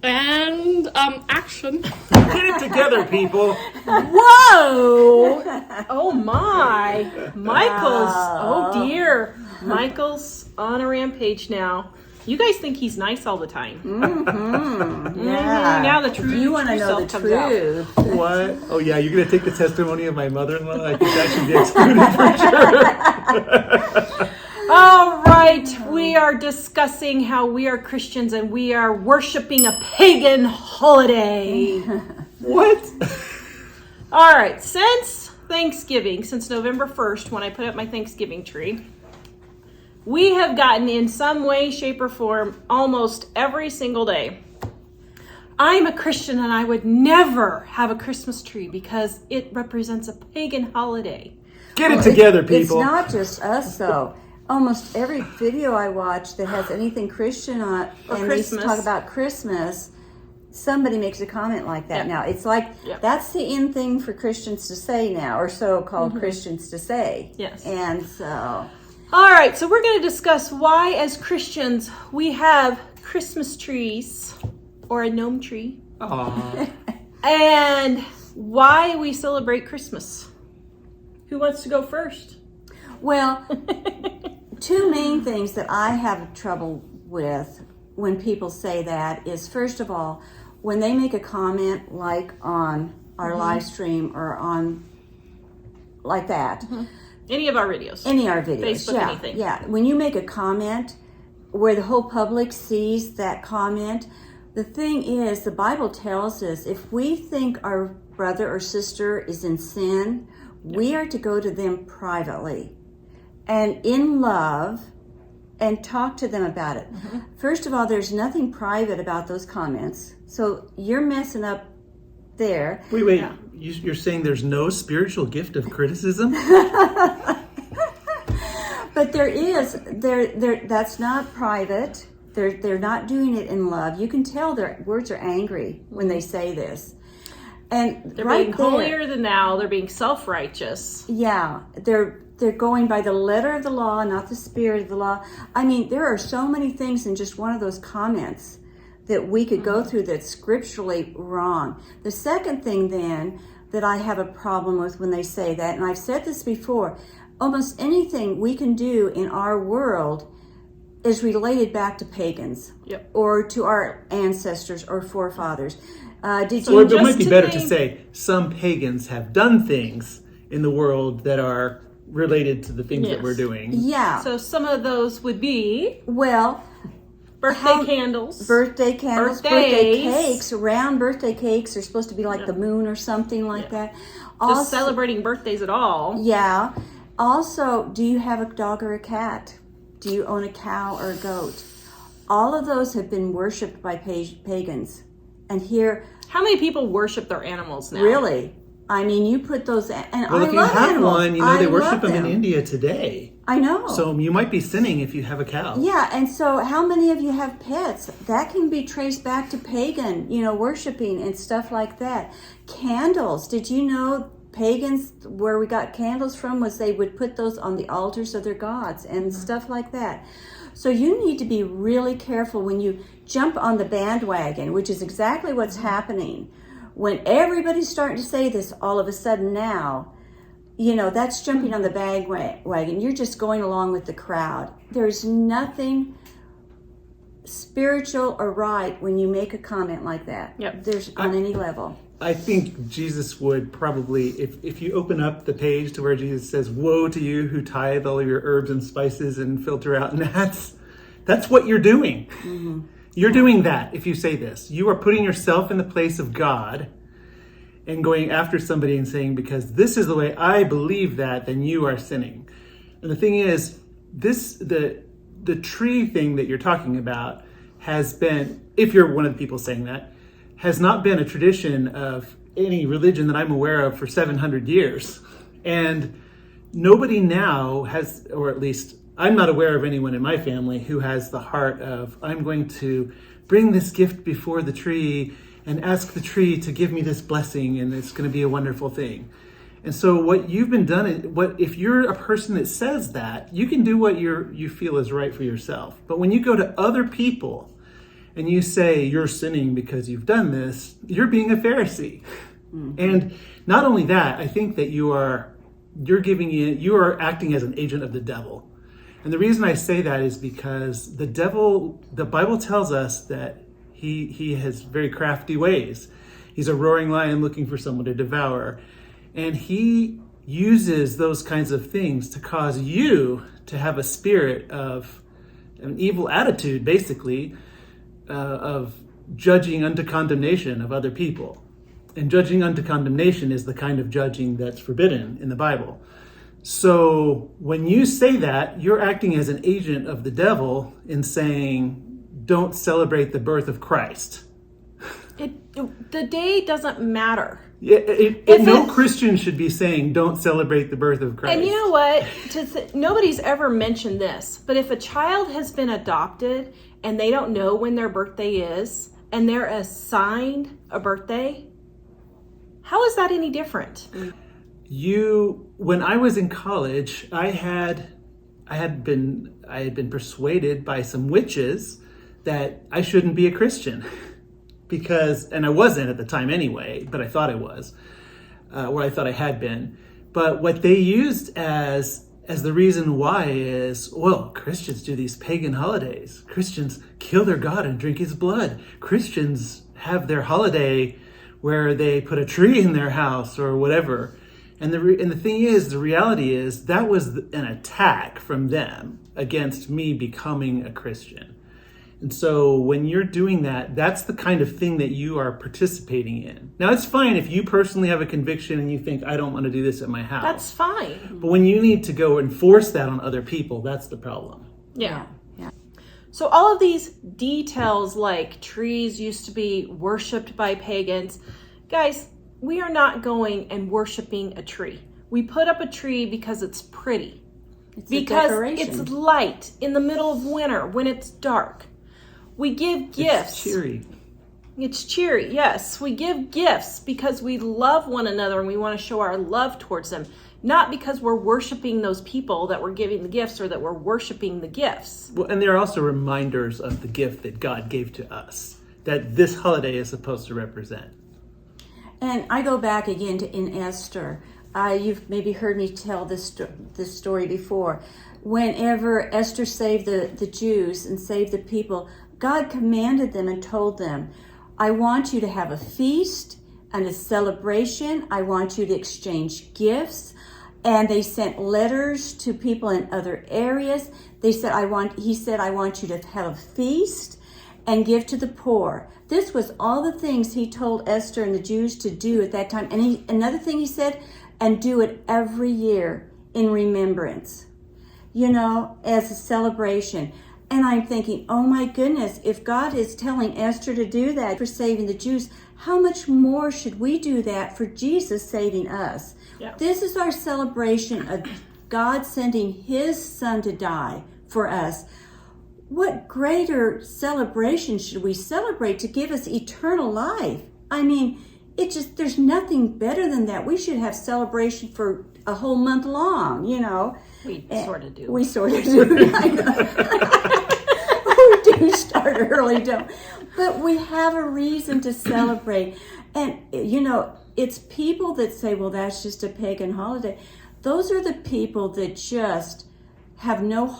And action. Get it together, people. Whoa! Oh my! Michael's, oh dear. Michael's on a rampage now. You guys think he's nice all the time. Yeah. Now the truth. You want to know the truth. What? Oh, yeah, you're going to take the testimony of my mother-in-law? I think that should be excluded for sure. All right, we are discussing how we are Christians and we are worshiping a pagan holiday. What? All right, since Thanksgiving, since November 1st, when I put up my Thanksgiving tree, we have gotten in some way, shape, or form almost every single day. I'm a Christian and I would never have a Christmas tree because it represents a pagan holiday. Get it together, people. It's not just us, though. Almost every video I watch that has anything Christian on it, and they talk about Christmas, somebody makes a comment like that now. It's like, that's the in thing for Christians to say now, or so-called Christians to say. Yes. And so... All right, so we're going to discuss why, as Christians, we have Christmas trees, or a gnome tree, and why we celebrate Christmas. Who wants to go first? Well, two main things that I have trouble with when people say that is, first of all, when they make a comment like on our live stream or on like that. Any of our videos. Any of our videos. Facebook, anything. Yeah. When you make a comment where the whole public sees that comment, the thing is, the Bible tells us if we think our brother or sister is in sin, we are to go to them privately and in love and talk to them about it. First of all, there's nothing private about those comments. So you're messing up there. Wait. Yeah. You're saying there's no spiritual gift of criticism? But there is. That's not private. They're not doing it in love. You can tell their words are angry when they say this. And they're being holier than thou. They're being self-righteous. Yeah, they're going by the letter of the law, not the spirit of the law. I mean, there are so many things in just one of those comments that we could go through that's scripturally wrong. The second thing then that I have a problem with when they say that, and I've said this before, almost anything we can do in our world is related back to pagans or to our ancestors or forefathers. It might be better to say some pagans have done things in the world that are related to the things that we're doing. Yeah. So some of those would be... Well... Birthday candles. Birthday cakes. Round birthday cakes are supposed to be like the moon or something like that. Also, just celebrating birthdays at all. Yeah. Also, do you have a dog or a cat? Do you own a cow or a goat? All of those have been worshipped by pagans. And here... How many people worship their animals now? Really? I mean, you put those... And well, if you have animals. One, they worship them in India today. I know. So you might be sinning if you have a cow. Yeah, and so how many of you have pets? That can be traced back to pagan, worshiping and stuff like that. Candles. Did you know pagans, where we got candles from, was they would put those on the altars of their gods and stuff like that. So you need to be really careful when you jump on the bandwagon, which is exactly what's happening. When everybody's starting to say this all of a sudden now, that's jumping on the bandwagon. You're just going along with the crowd. There's nothing spiritual or right when you make a comment like that. There's on any level. I think Jesus would probably, if you open up the page to where Jesus says, "Woe to you who tithe all of your herbs and spices and filter out gnats," that's what you're doing. You're doing that if you say this. You are putting yourself in the place of God and going after somebody and saying, because this is the way I believe that, then you are sinning. And the thing is, the tree thing that you're talking about has been, if you're one of the people saying that, has not been a tradition of any religion that I'm aware of for 700 years. And nobody now has, or at least I'm not aware of anyone in my family who has the heart of, I'm going to bring this gift before the tree and ask the tree to give me this blessing, and it's going to be a wonderful thing. And so what you've been done, if you're a person that says that, you can do what you feel is right for yourself. But when you go to other people and you say you're sinning because you've done this, you're being a Pharisee. And not only that, I think that you are acting as an agent of the devil. And the reason I say that is because the Bible tells us that he has very crafty ways. He's a roaring lion looking for someone to devour. And he uses those kinds of things to cause you to have a spirit of an evil attitude, basically, of judging unto condemnation of other people. And judging unto condemnation is the kind of judging that's forbidden in the Bible. So when you say that, you're acting as an agent of the devil in saying, don't celebrate the birth of Christ. The day doesn't matter. No Christian should be saying, don't celebrate the birth of Christ. And you know what? Nobody's ever mentioned this, but if a child has been adopted and they don't know when their birthday is, and they're assigned a birthday, how is that any different? When I was in college, I had been persuaded by some witches that I shouldn't be a Christian. And I wasn't at the time anyway, but I thought I was, or I thought I had been. But what they used as the reason why is, well, Christians do these pagan holidays. Christians kill their God and drink his blood. Christians have their holiday where they put a tree in their house or whatever. And the thing is, the reality is, that was an attack from them against me becoming a Christian. And so when you're doing that, that's the kind of thing that you are participating in. Now, it's fine if you personally have a conviction and you think, I don't want to do this at my house. That's fine. But when you need to go enforce that on other people, that's the problem. Yeah. So all of these details, like trees used to be worshipped by pagans, guys, we are not going and worshiping a tree. We put up a tree because it's pretty. Because it's light in the middle of winter when it's dark. We give gifts. It's cheery. It's cheery, yes. We give gifts because we love one another and we want to show our love towards them. Not because we're worshiping those people that we're giving the gifts or that we're worshiping the gifts. Well, and they're also reminders of the gift that God gave to us, that this holiday is supposed to represent. And I go back again in Esther. You've maybe heard me tell this story before. Whenever Esther saved the Jews and saved the people, God commanded them and told them, I want you to have a feast and a celebration. I want you to exchange gifts. And they sent letters to people in other areas. He said, I want you to have a feast and give to the poor. This was all the things he told Esther and the Jews to do at that time. And another thing he said, and do it every year in remembrance, as a celebration. And I'm thinking, oh my goodness, if God is telling Esther to do that for saving the Jews, how much more should we do that for Jesus saving us? Yeah. This is our celebration of God sending his son to die for us. What greater celebration should we celebrate to give us eternal life? I mean, there's nothing better than that. We should have celebration for a whole month long, We sort of do. We sort of do. I know. We do start early, don't. But we have a reason to celebrate. And, it's people that say, well, that's just a pagan holiday. Those are the people that just have no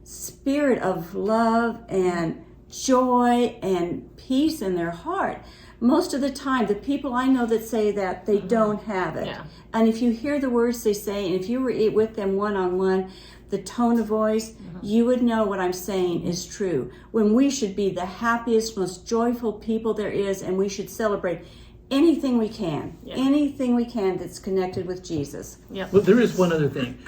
spirit of love and joy and peace in their heart. Most of the time, the people I know that say that, they don't have it. Yeah. And if you hear the words they say, and if you were with them one-on-one, the tone of voice, you would know what I'm saying is true. When we should be the happiest, most joyful people there is, and we should celebrate anything we can. Yeah. Anything we can that's connected with Jesus. Yeah. Well, there is one other thing.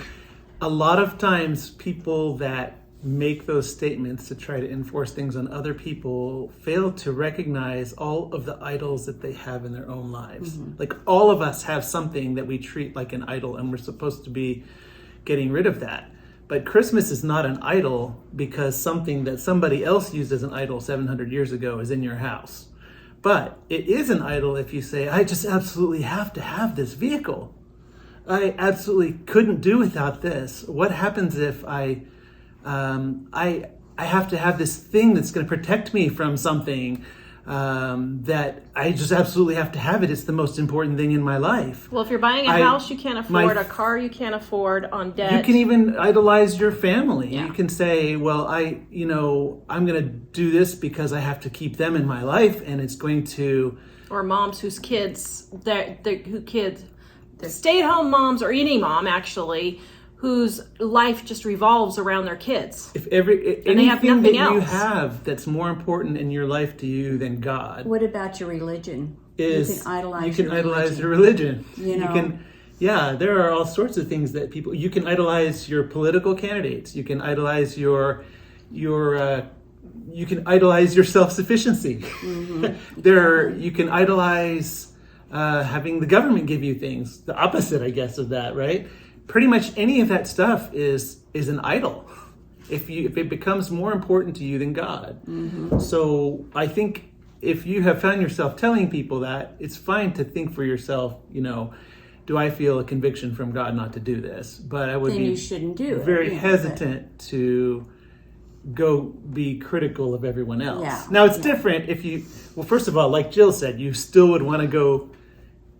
A lot of times people that make those statements to try to enforce things on other people fail to recognize all of the idols that they have in their own lives. Mm-hmm. Like, all of us have something that we treat like an idol, and we're supposed to be getting rid of that. But Christmas is not an idol because something that somebody else used as an idol 700 years ago is in your house. But it is an idol if you say, I just absolutely have to have this vehicle. I absolutely couldn't do without this. What happens if I I have to have this thing that's going to protect me from something, that I just absolutely have to have it. It's the most important thing in my life. Well, if you're buying a house you can't afford, a car you can't afford, on debt. You can even idolize your family. Yeah. You can say, well, I'm going to do this because I have to keep them in my life, and it's going to... Or moms whose kids, stay-at-home moms, or any mom actually, whose life just revolves around their kids. If anything they have nothing that you else. have that's more important in your life to you than God, What about your religion? is you can idolize your religion. You know? You can, there are all sorts of things that you can idolize your political candidates. You can idolize you can idolize your self-sufficiency. Mm-hmm. You can idolize having the government give you things. The opposite, I guess, of that, right? Pretty much any of that stuff is an idol if it becomes more important to you than God. Mm-hmm. So I think if you have found yourself telling people that, it's fine to think for yourself, do I feel a conviction from God not to do this? But I would Then be you shouldn't do it. very hesitant to go be critical of everyone else. Yeah. Now it's different if first of all, like Jill said, you still would want to go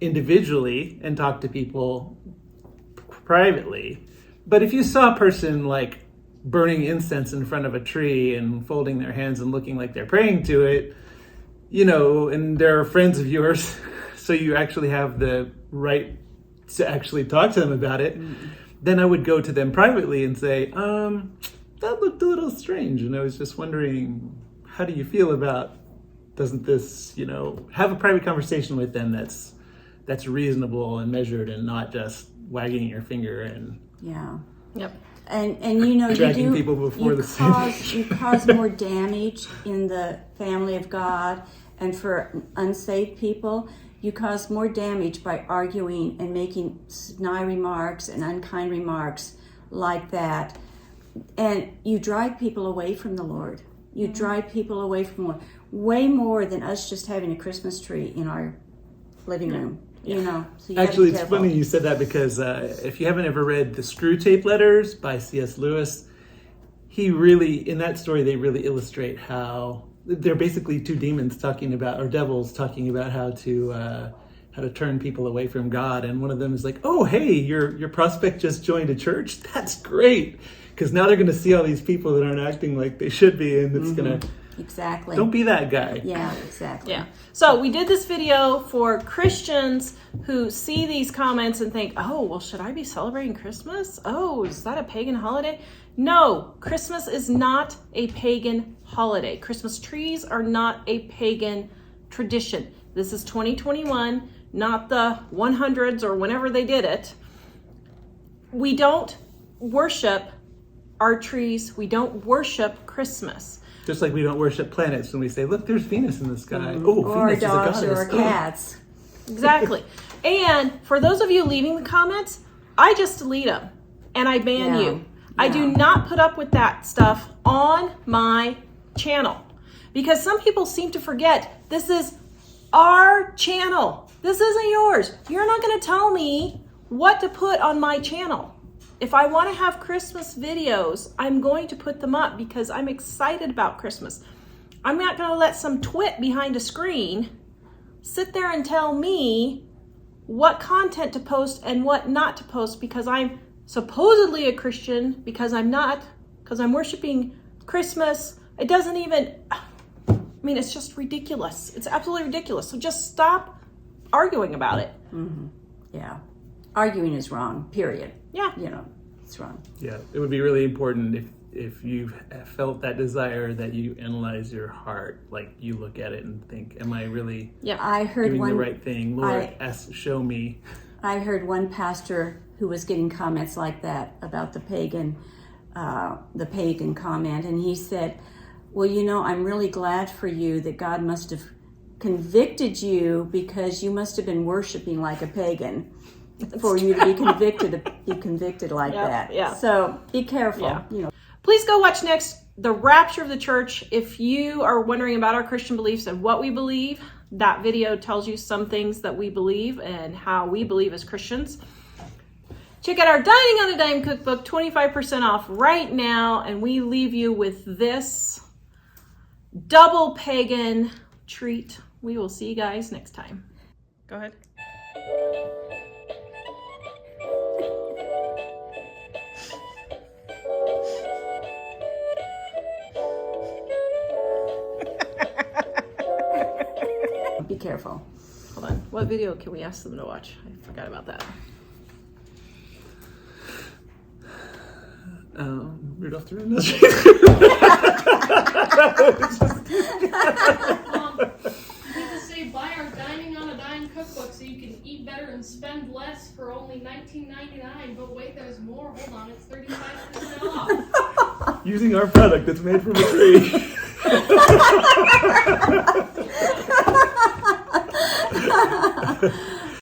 individually and talk to people privately. But if you saw a person like burning incense in front of a tree and folding their hands and looking like they're praying to it, and they're friends of yours, so you actually have the right to actually talk to them about it, then I would go to them privately and say, that looked a little strange, and I was just wondering, how do you feel about, doesn't this, have a private conversation with them that's reasonable and measured and not just wagging your finger and Yep. And dragging people before the you cause more damage in the family of God, and for unsaved people, you cause more damage by arguing and making snide remarks and unkind remarks like that, and you drive people away from the Lord. You drive people away from the Lord way more than us just having a Christmas tree in our living room. So you Actually, gotta be it's funny you said that, because if you haven't ever read the Screw Tape Letters by C.S. Lewis, in that story, they really illustrate how they're basically two demons talking about, or devils talking about how to turn people away from God. And one of them is like, oh, hey, your prospect just joined a church? That's great. Because now they're going to see all these people that aren't acting like they should be, and it's going to... Exactly. Don't be that guy. Yeah, exactly. Yeah. So we did this video for Christians who see these comments and think, oh, well, should I be celebrating Christmas? Oh, is that a pagan holiday? No, Christmas is not a pagan holiday. Christmas trees are not a pagan tradition. This is 2021, not the 100s or whenever they did it. We don't worship our trees. We don't worship Christmas. Just like we don't worship planets when we say, look, there's Venus in the sky. Or Venus dogs is a goddess. or cats. Exactly. And for those of you leaving the comments, I just delete them and I ban you. I do not put up with that stuff on my channel, because some people seem to forget this is our channel. This isn't yours. You're not going to tell me what to put on my channel. If I want to have Christmas videos, I'm going to put them up because I'm excited about Christmas. I'm not going to let some twit behind a screen sit there and tell me what content to post and what not to post because I'm supposedly a Christian, because I'm not, because I'm worshiping Christmas. It doesn't even, it's just ridiculous. It's absolutely ridiculous. So just stop arguing about it. Mm-hmm. Yeah. Arguing is wrong, period. Yeah. It's wrong. Yeah, it would be really important if you've felt that desire that you analyze your heart, like you look at it and think, am I really I heard doing the right thing? Lord, show me. I heard one pastor who was getting comments like that about the pagan comment, and he said, well, I'm really glad for you that God must have convicted you, because you must have been worshiping like a pagan for you to be convicted like that. Yeah. So be careful. Yeah. Please go watch next The Rapture of the Church. If you are wondering about our Christian beliefs and what we believe, that video tells you some things that we believe and how we believe as Christians. Check out our Dining on a Dime cookbook, 25% off right now. And we leave you with this double pagan treat. We will see you guys next time. Go ahead. Be careful. Hold on. What video can we ask them to watch? I forgot about that. Rudolph the Red-Nosed You need to say buy our Dining on a Dime cookbook so you can eat better and spend less for only $19.99. But wait, there's more. Hold on, it's 35% off. Using our product that's made from a tree.